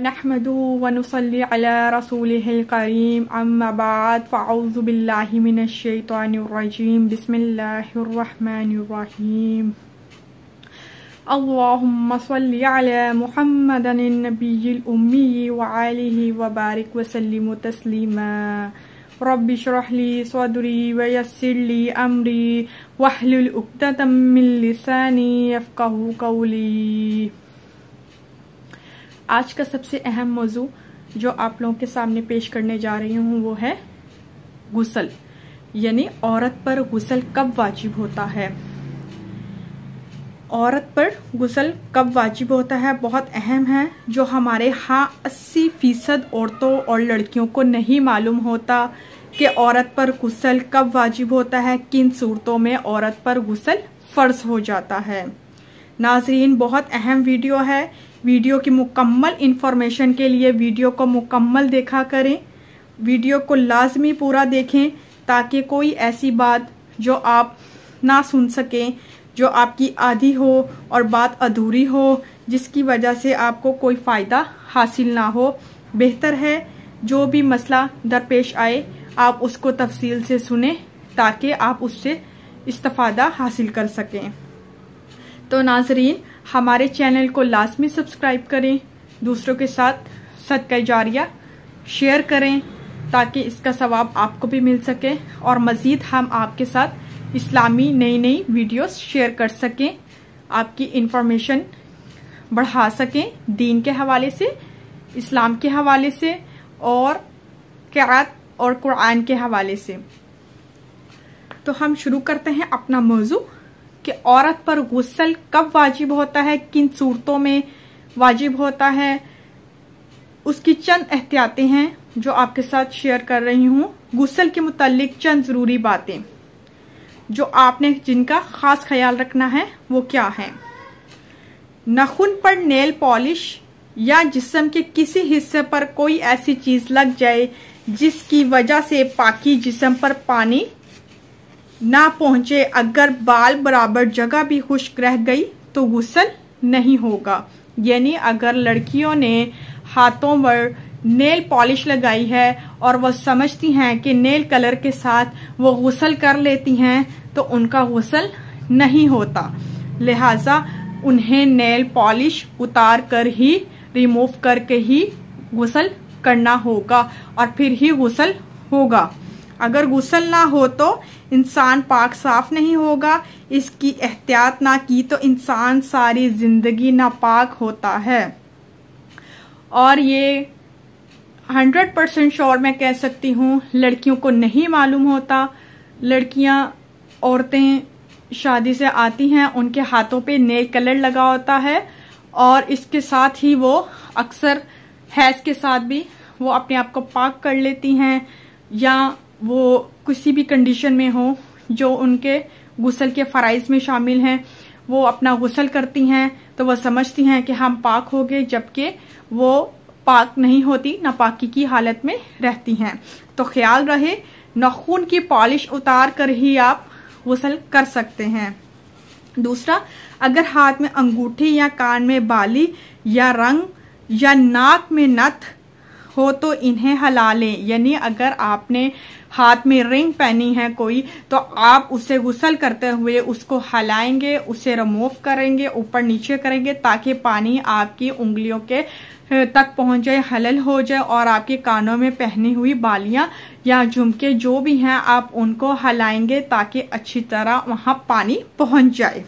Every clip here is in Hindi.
नहमदुहु व नुसल्ली अला रसूलिहिल करीम अम्मा बाद फ़अऊज़ु बिल्लाहि मिनश शैतानिर रजीम बिस्मिल्लाहिर रहमानिर रहीम अल्लाहुम्मा सल्लि अला मुहम्मदिन नबिय्यिल उम्मी व आलिहि व बारिक व सल्लिम तस्लीमा रब्बि श्रह ली सदरी व यस्सिर ली अमरी वहलुल उक़दतम मिन लिसानी यफ़क़हू क़ौली। आज का सबसे अहम मौजू जो आप लोगों के सामने पेश करने जा रही हूँ वो है गुस्ल, यानी औरत पर गुस्ल कब वाजिब होता है। औरत पर गुस्ल कब वाजिब होता है बहुत अहम है, जो हमारे यहाँ 80% औरतों और लड़कियों को नहीं मालूम होता कि औरत पर गुस्ल कब वाजिब होता है, किन सूरतों में औरत पर गुस्ल फ़र्ज हो जाता है। नाज़रीन, बहुत अहम वीडियो है। वीडियो की मुकम्मल इंफॉर्मेशन के लिए वीडियो को मुकम्मल देखा करें, वीडियो को लाजमी पूरा देखें ताकि कोई ऐसी बात जो आप ना सुन सकें, जो आपकी आधी हो और बात अधूरी हो, जिसकी वजह से आपको कोई फ़ायदा हासिल ना हो। बेहतर है जो भी मसला दरपेश आए आप उसको तफसील से सुने ताकि आप उससे इस्तिफ़ादा हासिल कर सकें। तो नाज़रीन, हमारे चैनल को लाजमी सब्सक्राइब करें, दूसरों के साथ सदका जारिया शेयर करें ताकि इसका सवाब आपको भी मिल सके और मज़ीद हम आपके साथ इस्लामी नई नई वीडियोस शेयर कर सकें, आपकी इंफॉर्मेशन बढ़ा सकें दीन के हवाले से, इस्लाम के हवाले से और क़िरात और कुरान के हवाले से। तो हम शुरू करते हैं अपना मौजू कि औरत पर गुस्ल कब वाजिब होता है, किन सूरतों में वाजिब होता है। उसकी चंद एहतियातें हैं जो आपके साथ शेयर कर रही हूँ। गुस्ल के मुतालिक चंद ज़रूरी बातें जो आपने जिनका ख़ास ख्याल रखना है वो क्या है। नाखून पर नेल पॉलिश या जिस्म के किसी हिस्से पर कोई ऐसी चीज़ लग जाए जिसकी वजह से पाकी जिस्म पर पानी ना पहुंचे, अगर बाल बराबर जगह भी खुश्क रह गई तो गुस्ल नहीं होगा। यानी अगर लड़कियों ने हाथों पर नेल पॉलिश लगाई है और वो समझती हैं कि नेल कलर के साथ वो गुस्ल कर लेती हैं तो उनका गुस्ल नहीं होता, लिहाजा उन्हें नेल पॉलिश उतार कर ही, रिमूव करके ही गुस्ल करना होगा और फिर ही गुस्ल होगा। अगर गुस्ल ना हो तो इंसान पाक साफ नहीं होगा। इसकी एहतियात ना की तो इंसान सारी जिंदगी नापाक होता है। और ये 100% श्योर मैं कह सकती हूँ लड़कियों को नहीं मालूम होता। लड़कियां, औरतें शादी से आती हैं, उनके हाथों पे नेल कलर लगा होता है और इसके साथ ही वो अक्सर हैज के साथ भी वो अपने आप को पाक कर लेती हैं, या वो किसी भी कंडीशन में हो जो उनके गुस्ल के फ़राइज़ में शामिल हैं, वो अपना गुस्ल करती हैं तो वो समझती हैं कि हम पाक हो गए, जबकि वो पाक नहीं होती, नापाकी की हालत में रहती हैं। तो ख्याल रहे, नाखून की पॉलिश उतार कर ही आप गुस्ल कर सकते हैं। दूसरा, अगर हाथ में अंगूठी या कान में बाली या रंग या नाक में नथ हो तो इन्हें हला लें। यानी अगर आपने हाथ में रिंग पहनी है कोई तो आप उसे गुस्ल करते हुए उसको हलाएंगे, उसे रिमूव करेंगे, ऊपर नीचे करेंगे ताकि पानी आपकी उंगलियों के तक पहुंच जाए, हलल हो जाए और आपके कानों में पहनी हुई बालियां या झुमके जो भी हैं आप उनको हलाएंगे ताकि अच्छी तरह वहां पानी पहुंच जाए।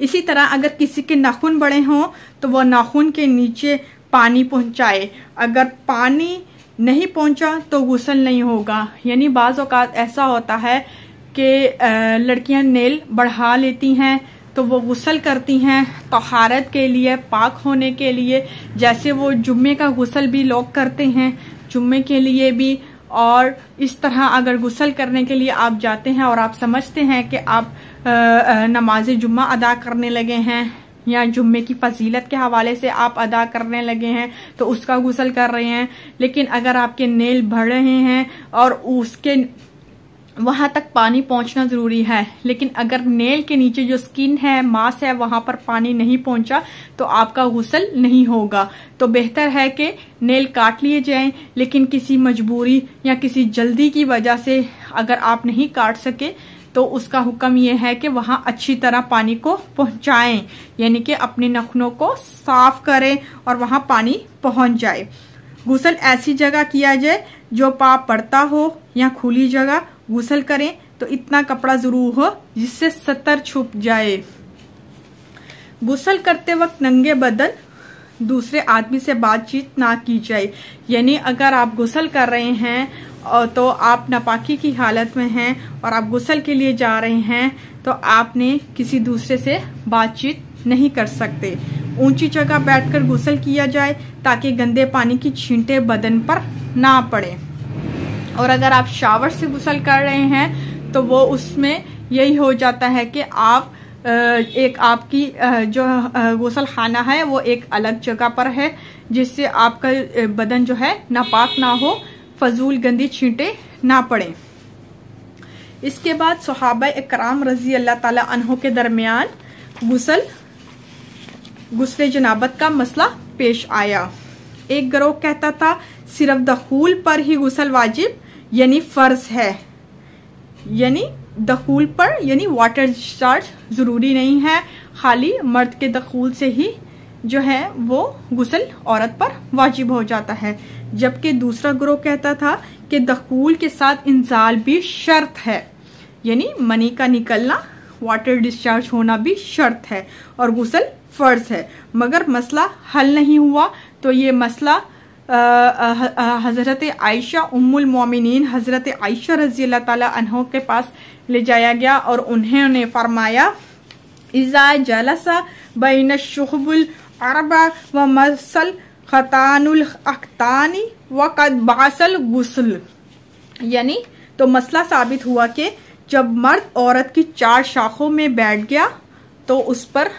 इसी तरह अगर किसी के नाखून बड़े हों तो वह नाखून के नीचे पानी पहुंचाए। अगर पानी नहीं पहुंचा तो गुस्ल नहीं होगा। यानी बाज़ औक़ात ऐसा होता है कि लड़कियां नेल बढ़ा लेती हैं तो वो गुस्ल करती हैं तहारत के लिए, पाक होने के लिए, जैसे वो जुम्मे का गुस्ल भी लोग करते हैं, जुम्मे के लिए भी। और इस तरह अगर गुस्ल करने के लिए आप जाते हैं और आप समझते हैं कि आप नमाज जुम्मा अदा करने लगे हैं या जुम्मे की फजीलत के हवाले से आप अदा करने लगे हैं तो उसका गुस्ल कर रहे हैं, लेकिन अगर आपके नेल बढ़ रहे हैं और उसके वहां तक पानी पहुंचना जरूरी है। लेकिन अगर नेल के नीचे जो स्किन है, मांस है, वहां पर पानी नहीं पहुंचा तो आपका गुस्ल नहीं होगा। तो बेहतर है कि नेल काट लिए जाएं, लेकिन किसी मजबूरी या किसी जल्दी की वजह से अगर आप नहीं काट सके तो उसका हुक्म यह है कि वहां अच्छी तरह पानी को पहुंचाएं, यानी कि अपने नखनों को साफ करें और वहां पानी पहुंच जाए। गुस्ल ऐसी जगह किया जाए जो पाप पड़ता हो या खुली जगह गुस्ल करें तो इतना कपड़ा जरूर हो जिससे सतर छुप जाए। गुस्ल करते वक्त नंगे बदन दूसरे आदमी से बातचीत ना की जाए, यानी अगर आप गुस्ल कर रहे हैं और तो आप नापाकी की हालत में हैं और आप गुस्ल के लिए जा रहे हैं तो आपने किसी दूसरे से बातचीत नहीं कर सकते। ऊंची जगह बैठकर गुस्ल किया जाए ताकि गंदे पानी की छींटे बदन पर ना पड़े। और अगर आप शावर से गुस्ल कर रहे हैं तो वो उसमें यही हो जाता है कि आप एक आपकी जो गुस्ल खाना है वो एक अलग जगह पर है, जिससे आपका बदन जो है नापाक ना हो, फजूल गंदी छींटे ना पड़े। इसके बाद सहाबा इकराम रजी अल्लाह ताला अन्हों के दरमियान गुस्ले जनाबत का मसला पेश आया। एक गिरोह कहता था सिर्फ दखूल पर ही गुस्ल वाजिब यानी फर्ज है, यानी दखूल पर यानी वाटर डिस्चार्ज जरूरी नहीं है, खाली मर्द के दखूल से ही जो है वो गुस्ल औरत पर वाजिब हो जाता है। जबकि दूसरा गिरोह कहता था कि दखूल के साथ इंजाल भी शर्त है, यानी मनी का निकलना, वाटर डिस्चार्ज होना भी शर्त है और गुस्ल फर्ज है। मगर मसला हल नहीं हुआ तो ये मसला हजरत आयशा उम्मुल मोमिनीन हजरत आयशा रजी अल्लाह ताला अन्हों के पास ले जाया गया और उन्होंने फरमाया इज़ा जलसा बैन शुहबुल अरबा व मसल खतानुल अख्तानी व कद बासल गुस्ल, यानी तो मसला साबित हुआ कि जब मर्द औरत की 4 शाखों में बैठ गया तो उस पर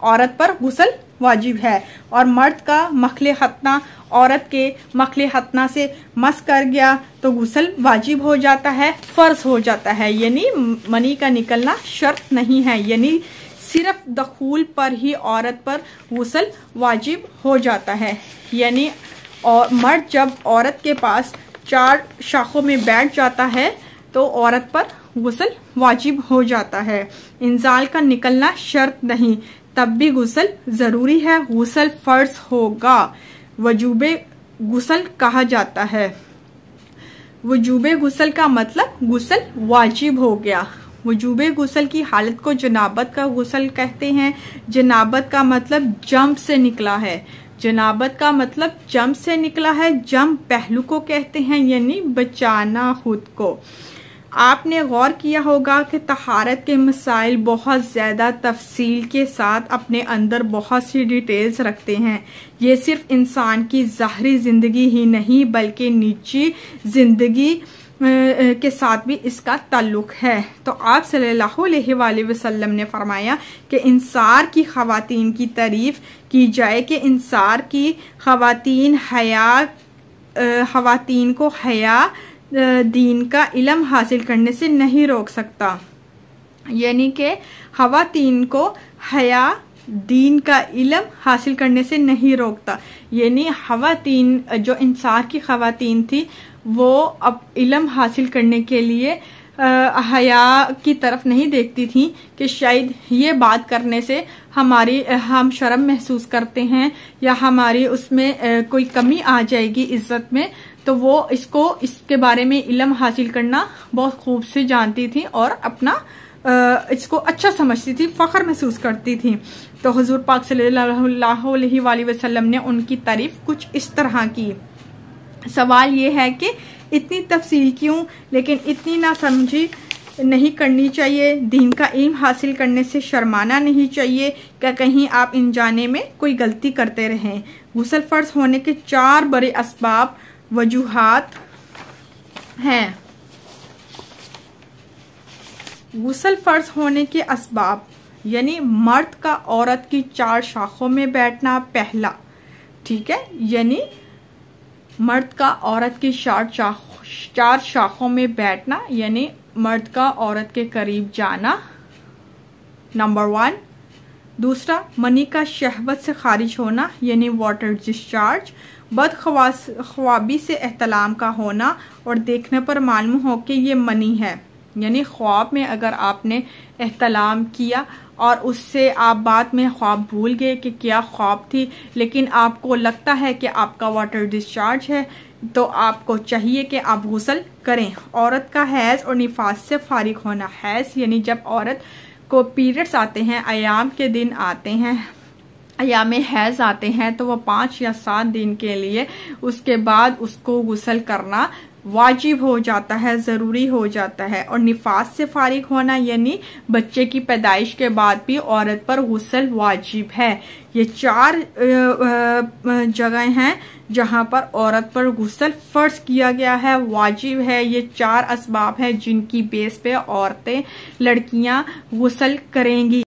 औरत पर गुस्ल वाजिब है, और मर्द का मखले खतना औरत के मखले खतना से मस कर गया तो गुस्ल वाजिब हो जाता है, फर्ज हो जाता है, यानी मनी का निकलना शर्त नहीं है, यानी सिर्फ दखूल पर ही औरत पर गुस्ल वाजिब हो जाता है। यानी और मर्द जब औरत के पास 4 शाखों में बैठ जाता है तो औरत पर गुस्ल वाजिब हो जाता है। इंजाल का निकलना शर्त नहीं, तब भी गुस्ल जरूरी है, गुस्ल फर्ज होगा। वजूबे गुस्ल कहा जाता है। वजूबे गुस्ल का मतलब गुस्ल वाजिब हो गया। वजूबे गुस्ल की हालत को जनाबत का गुस्ल कहते हैं। जनाबत का मतलब जम से निकला है, जनाबत का मतलब जम से निकला है। जम पहलू को कहते हैं, यानी बचाना खुद को। आपने गौर किया होगा कि तहारत के मसाइल बहुत ज़्यादा तफसील के साथ अपने अंदर बहुत सी डिटेल्स रखते हैं। ये सिर्फ इंसान की ज़ाहरी ज़िंदगी ही नहीं बल्कि निजी ज़िंदगी के साथ भी इसका ताल्लुक है। तो आप सल्लल्लाहु अलैहि वसल्लम ने फरमाया कि इंसार की ख़वातीन की तारीफ़ की जाए कि इंसार की ख़वातीन को हया दीन का इल्म हासिल करने से नहीं रोक सकता, यानी कि ख़वातीन को हया दीन का इल्म हासिल करने से नहीं रोकता। यानी ख़वातीन जो इंसार की ख़वातीन थी वो अब इल्म हासिल करने के लिए हया की तरफ नहीं देखती थी कि शायद ये बात करने से हम शर्म महसूस करते हैं या हमारी उसमें कोई कमी आ जाएगी इज्जत में, तो वो इसके बारे में इल्म हासिल करना बहुत खूब से जानती थी और अपना इसको अच्छा समझती थी, फख्र महसूस करती थी। तो हुजूर पाक सल्लल्लाहु अलैहि वसल्लम ने उनकी तारीफ कुछ इस तरह की। सवाल ये है कि इतनी तफसील क्यों, लेकिन इतनी ना समझी नहीं करनी चाहिए। दीन का इल्म हासिल करने से शर्माना नहीं चाहिए क्या कहीं आप अनजाने में कोई गलती करते रहें। गुस्ल फर्ज होने के 4 बड़े असबाब वजूहात हैं। गुस्ल फर्ज होने के असबाब यानी मर्द का औरत की 4 शाखों में बैठना पहला, ठीक है, यानी मर्द का औरत की 4 शाखों में बैठना, यानी मर्द का औरत के करीब जाना, नंबर 1। दूसरा, मनी का शहवत से खारिज होना यानी वाटर डिस्चार्ज, बदख्वाबी से एहतलाम का होना और देखने पर मालूम हो कि ये मनी है, यानी ख्वाब में अगर आपने एहतलाम किया और उससे आप बाद में ख्वाब भूल गए कि क्या ख्वाब थी, लेकिन आपको लगता है कि आपका वाटर डिस्चार्ज है, तो आपको चाहिए कि आप गुस्ल करें। औरत का हैज़ और निफास से फारिग होना, हैज़ यानी जब औरत को पीरियड्स आते हैं, अयाम के दिन आते हैं, अयाम हैज़ आते हैं, तो वो 5 या 7 दिन के लिए उसके बाद उसको गुस्ल करना वाजिब हो जाता है, ज़रूरी हो जाता है। और निफास से फारिग होना यानी बच्चे की पैदाइश के बाद भी औरत पर गुस्ल वाजिब है। ये 4 जगह हैं जहां पर औरत पर गुस्ल फर्ज किया गया है, वाजिब है। ये 4 असबाब हैं जिनकी बेस पे औरतें, लड़कियां गुस्ल करेंगी।